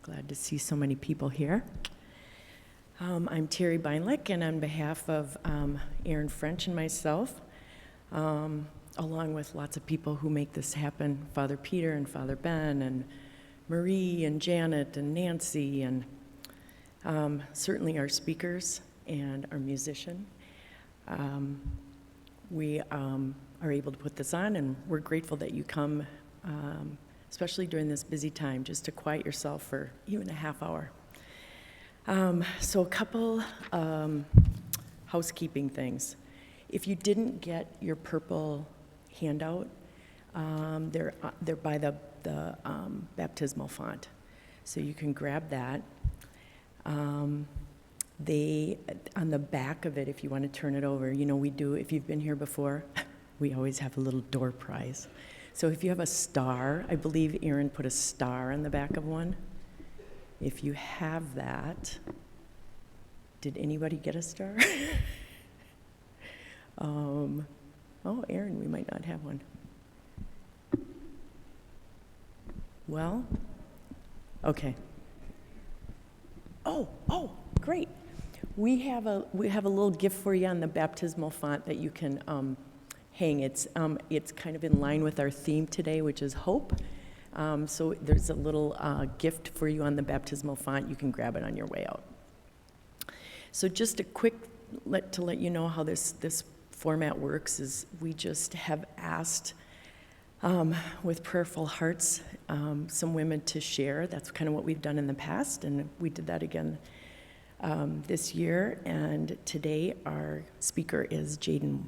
Glad to see so many people here. I'm Terry Beinlich, and on behalf of Aaron French and myself, along with lots of people who make this happen, Father Peter and Father Ben and Marie and Janet and Nancy and certainly our speakers and our musician. We are able to put this on, and we're grateful that you come, especially during this busy time, just to quiet yourself for even a half hour. So a couple housekeeping things. If you didn't get your purple handout, they're by the baptismal font, so you can grab that. They, on the back of it, if you want to turn it over, you know, we do, if you've been here before, we always have a little door prize. So if you have a star, I believe Aaron put a star on the back of one. If you have that, did anybody get a star? Oh, Aaron, we might not have one. Well, okay. Oh, great. We have a little gift for you on the baptismal font that you can hang. It's kind of in line with our theme today, which is hope. So there's a little gift for you on the baptismal font. You can grab it on your way out. So just a quick to let you know how this format works is we just have asked with prayerful hearts some women to share. That's kind of what we've done in the past, and we did that again this year. And today our speaker is Jaden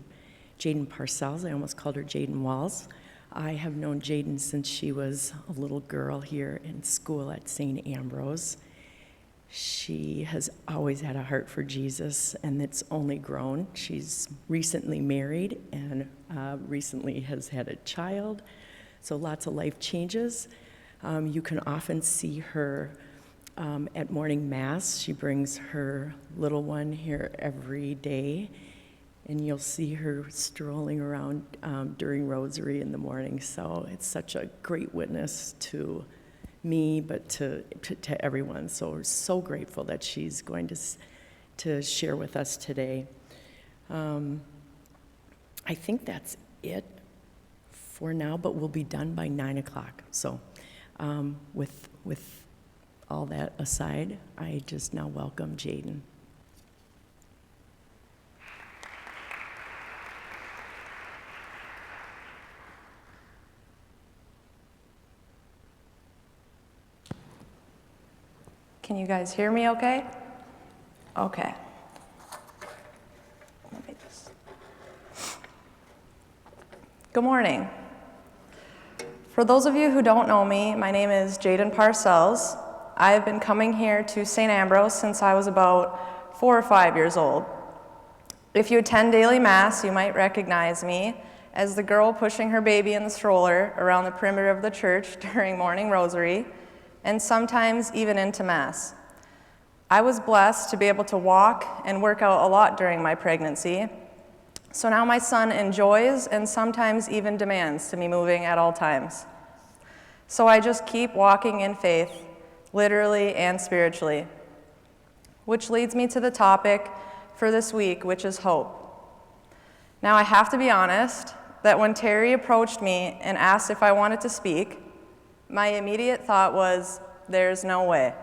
Parcells. I almost called her Jaden Walls. I have known Jaden since she was a little girl here in school at St. Ambrose. She has always had a heart for Jesus, and it's only grown. She's recently married and recently has had a child, so lots of life changes. You can often see her at morning mass. She brings her little one here every day, and you'll see her strolling around during Rosary in the morning. So it's such a great witness to me, but to everyone. So we're so grateful that she's going to share with us today. I think that's it for now, but we'll be done by 9 o'clock. So with all that aside, I just now welcome Jaden. Can you guys hear me okay? Okay. Good morning. For those of you who don't know me, my name is Jaden Parcells. I have been coming here to St. Ambrose since I was about 4 or 5 years old. If you attend daily mass, you might recognize me as the girl pushing her baby in the stroller around the perimeter of the church during morning rosary, and sometimes even into Mass. I was blessed to be able to walk and work out a lot during my pregnancy, so now my son enjoys and sometimes even demands to be moving at all times. So I just keep walking in faith, literally and spiritually. Which leads me to the topic for this week, which is hope. Now I have to be honest that when Terry approached me and asked if I wanted to speak, my immediate thought was, there's no way.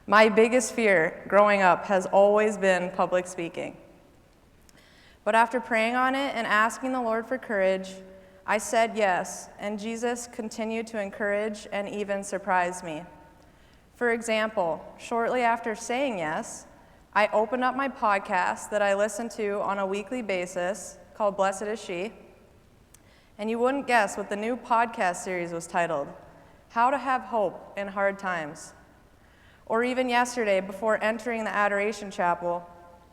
My biggest fear growing up has always been public speaking. But after praying on it and asking the Lord for courage, I said yes, and Jesus continued to encourage and even surprise me. For example, shortly after saying yes, I opened up my podcast that I listen to on a weekly basis called Blessed Is She, and you wouldn't guess what the new podcast series was titled, How to Have Hope in Hard Times. Or even yesterday, before entering the Adoration Chapel,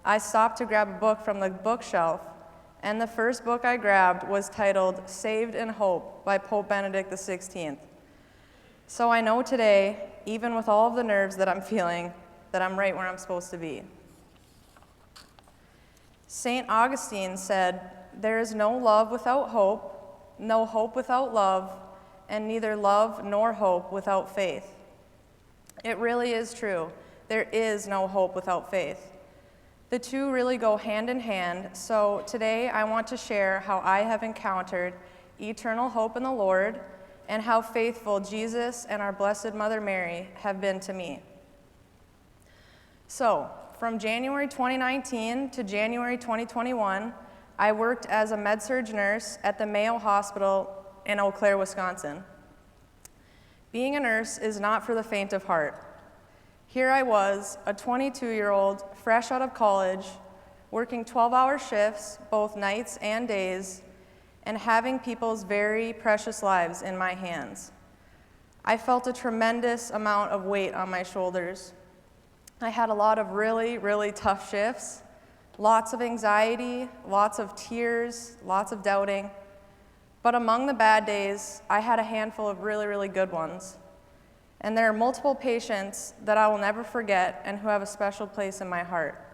I stopped to grab a book from the bookshelf, and the first book I grabbed was titled Saved in Hope by Pope Benedict XVI. So I know today, even with all of the nerves that I'm feeling, that I'm right where I'm supposed to be. St. Augustine said, "There is no love without hope, no hope without love, and neither love nor hope without faith." It really is true. There is no hope without faith. The two really go hand in hand, so today I want to share how I have encountered eternal hope in the Lord and how faithful Jesus and our Blessed Mother Mary have been to me. So, from January 2019 to January 2021, I worked as a med-surg nurse at the Mayo Hospital in Eau Claire, Wisconsin. Being a nurse is not for the faint of heart. Here I was, a 22-year-old, fresh out of college, working 12-hour shifts, both nights and days, and having people's very precious lives in my hands. I felt a tremendous amount of weight on my shoulders. I had a lot of really, really tough shifts, lots of anxiety, lots of tears, lots of doubting. But among the bad days, I had a handful of really, really good ones. And there are multiple patients that I will never forget and who have a special place in my heart.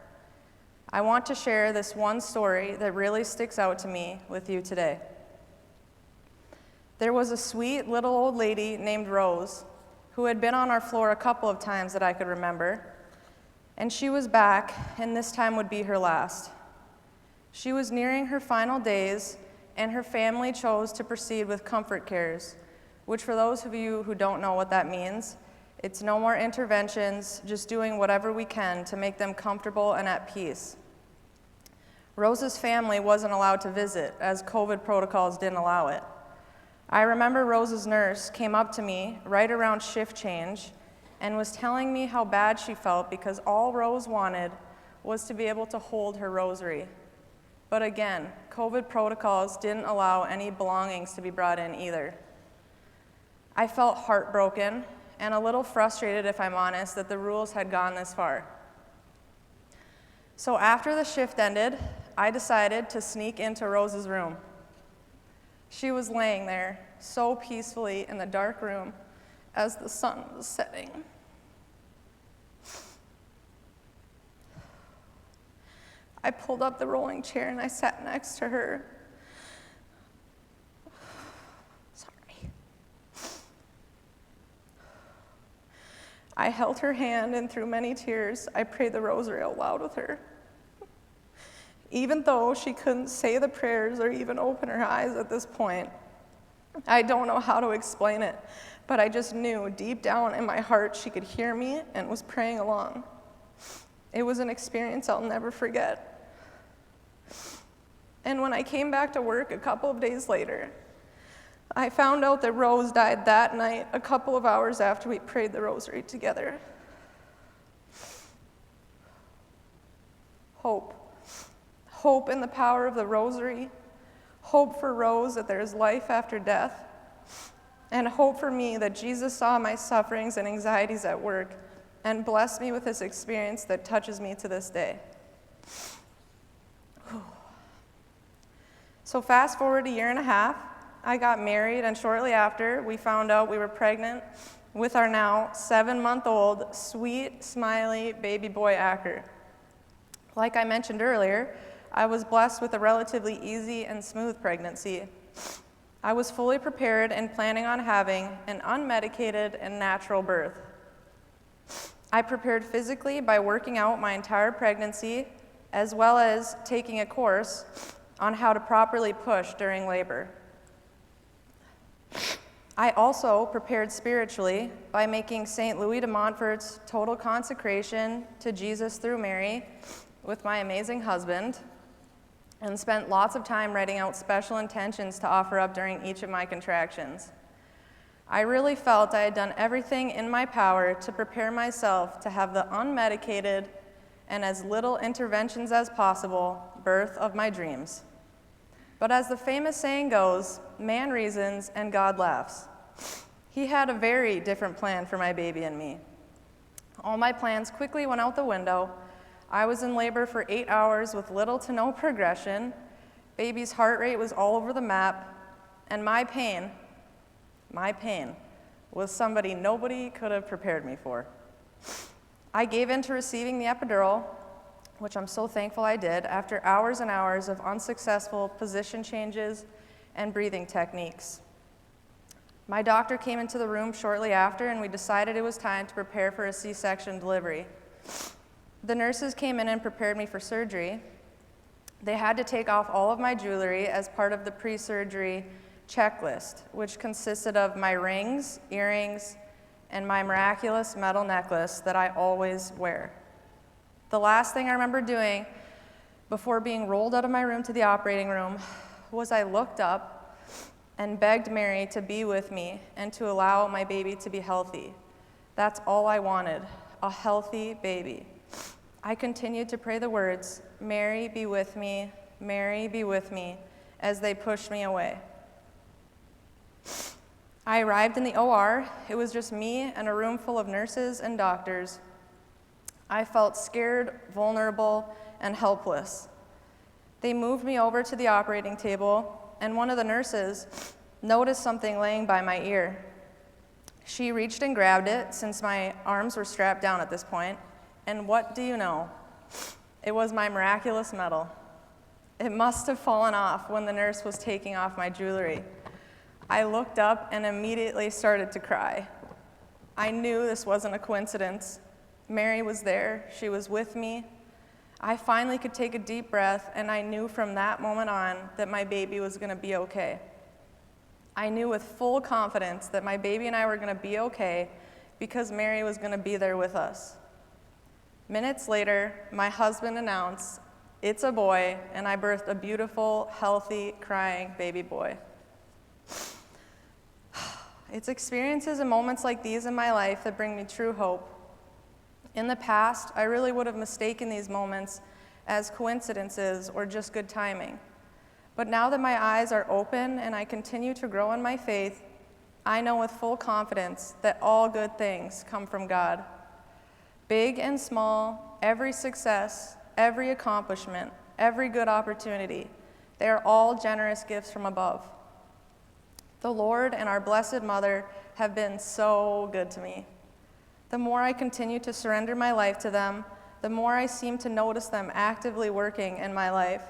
I want to share this one story that really sticks out to me with you today. There was a sweet little old lady named Rose who had been on our floor a couple of times that I could remember, and she was back, and this time would be her last. She was nearing her final days, and her family chose to proceed with comfort cares, which for those of you who don't know what that means, it's no more interventions, just doing whatever we can to make them comfortable and at peace. Rose's family wasn't allowed to visit, as COVID protocols didn't allow it. I remember Rose's nurse came up to me right around shift change and was telling me how bad she felt because all Rose wanted was to be able to hold her rosary. But again, COVID protocols didn't allow any belongings to be brought in either. I felt heartbroken and a little frustrated, if I'm honest, that the rules had gone this far. So after the shift ended, I decided to sneak into Rose's room. She was laying there so peacefully in the dark room as the sun was setting. I pulled up the rolling chair and I sat next to her. I held her hand, and through many tears, I prayed the rosary out loud with her. Even though she couldn't say the prayers or even open her eyes at this point, I don't know how to explain it, but I just knew deep down in my heart she could hear me and was praying along. It was an experience I'll never forget. And when I came back to work a couple of days later, I found out that Rose died that night, a couple of hours after we prayed the rosary together. Hope. Hope in the power of the rosary. Hope for Rose that there is life after death. And hope for me that Jesus saw my sufferings and anxieties at work and blessed me with this experience that touches me to this day. So fast forward a year and a half, I got married, and shortly after, we found out we were pregnant with our now 7-month-old, sweet, smiley baby boy Acker. Like I mentioned earlier, I was blessed with a relatively easy and smooth pregnancy. I was fully prepared and planning on having an unmedicated and natural birth. I prepared physically by working out my entire pregnancy, as well as taking a course on how to properly push during labor. I also prepared spiritually by making St. Louis de Montfort's total consecration to Jesus through Mary with my amazing husband, and spent lots of time writing out special intentions to offer up during each of my contractions. I really felt I had done everything in my power to prepare myself to have the unmedicated and as little interventions as possible birth of my dreams. But as the famous saying goes, man reasons and God laughs. He had a very different plan for my baby and me. All my plans quickly went out the window. I was in labor for 8 hours with little to no progression. Baby's heart rate was all over the map, and my pain was somebody nobody could have prepared me for. I gave in to receiving the epidural, which I'm so thankful I did, after hours and hours of unsuccessful position changes and breathing techniques. My doctor came into the room shortly after, and we decided it was time to prepare for a C-section delivery. The nurses came in and prepared me for surgery. They had to take off all of my jewelry as part of the pre-surgery checklist, which consisted of my rings, earrings, and my miraculous metal necklace that I always wear. The last thing I remember doing before being rolled out of my room to the operating room was I looked up and begged Mary to be with me and to allow my baby to be healthy. That's all I wanted, a healthy baby. I continued to pray the words, "Mary, be with me, Mary, be with me," as they pushed me away. I arrived in the OR. It was just me and a room full of nurses and doctors. I felt scared, vulnerable, and helpless. They moved me over to the operating table, and one of the nurses noticed something laying by my ear. She reached and grabbed it, since my arms were strapped down at this point, and what do you know? It was my miraculous medal. It must have fallen off when the nurse was taking off my jewelry. I looked up and immediately started to cry. I knew this wasn't a coincidence. Mary was there. She was with me. I finally could take a deep breath, and I knew from that moment on that my baby was going to be okay. I knew with full confidence that my baby and I were going to be okay because Mary was going to be there with us. Minutes later, my husband announced, "It's a boy," and I birthed a beautiful, healthy, crying baby boy. It's experiences and moments like these in my life that bring me true hope. In the past, I really would have mistaken these moments as coincidences or just good timing. But now that my eyes are open and I continue to grow in my faith, I know with full confidence that all good things come from God. Big and small, every success, every accomplishment, every good opportunity, they are all generous gifts from above. The Lord and our Blessed Mother have been so good to me. The more I continue to surrender my life to them, the more I seem to notice them actively working in my life.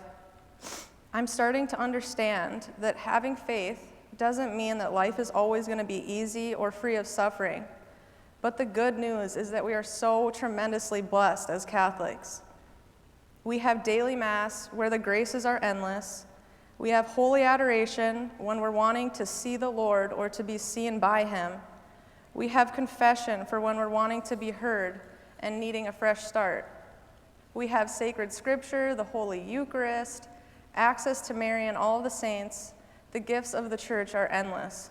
I'm starting to understand that having faith doesn't mean that life is always going to be easy or free of suffering. But the good news is that we are so tremendously blessed as Catholics. We have daily Mass where the graces are endless. We have holy adoration when we're wanting to see the Lord or to be seen by Him. We have confession for when we're wanting to be heard and needing a fresh start. We have sacred scripture, the Holy Eucharist, access to Mary and all the saints. The gifts of the church are endless.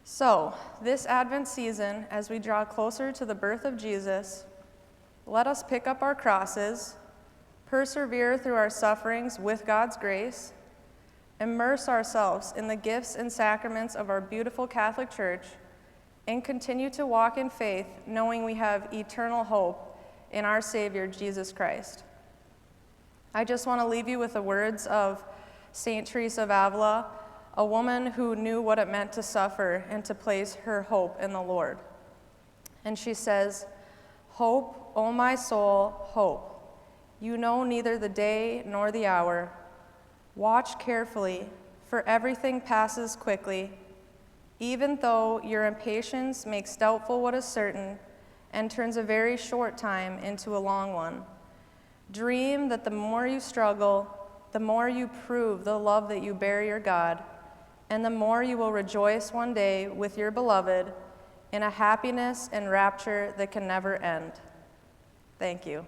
So, this Advent season, as we draw closer to the birth of Jesus, let us pick up our crosses, persevere through our sufferings with God's grace, immerse ourselves in the gifts and sacraments of our beautiful Catholic Church, and continue to walk in faith, knowing we have eternal hope in our Savior, Jesus Christ. I just want to leave you with the words of Saint Teresa of Avila, a woman who knew what it meant to suffer and to place her hope in the Lord. And she says, "Hope, O my soul, hope. You know neither the day nor the hour. Watch carefully, for everything passes quickly, even though your impatience makes doubtful what is certain and turns a very short time into a long one. Dream that the more you struggle, the more you prove the love that you bear your God, and the more you will rejoice one day with your beloved in a happiness and rapture that can never end." Thank you.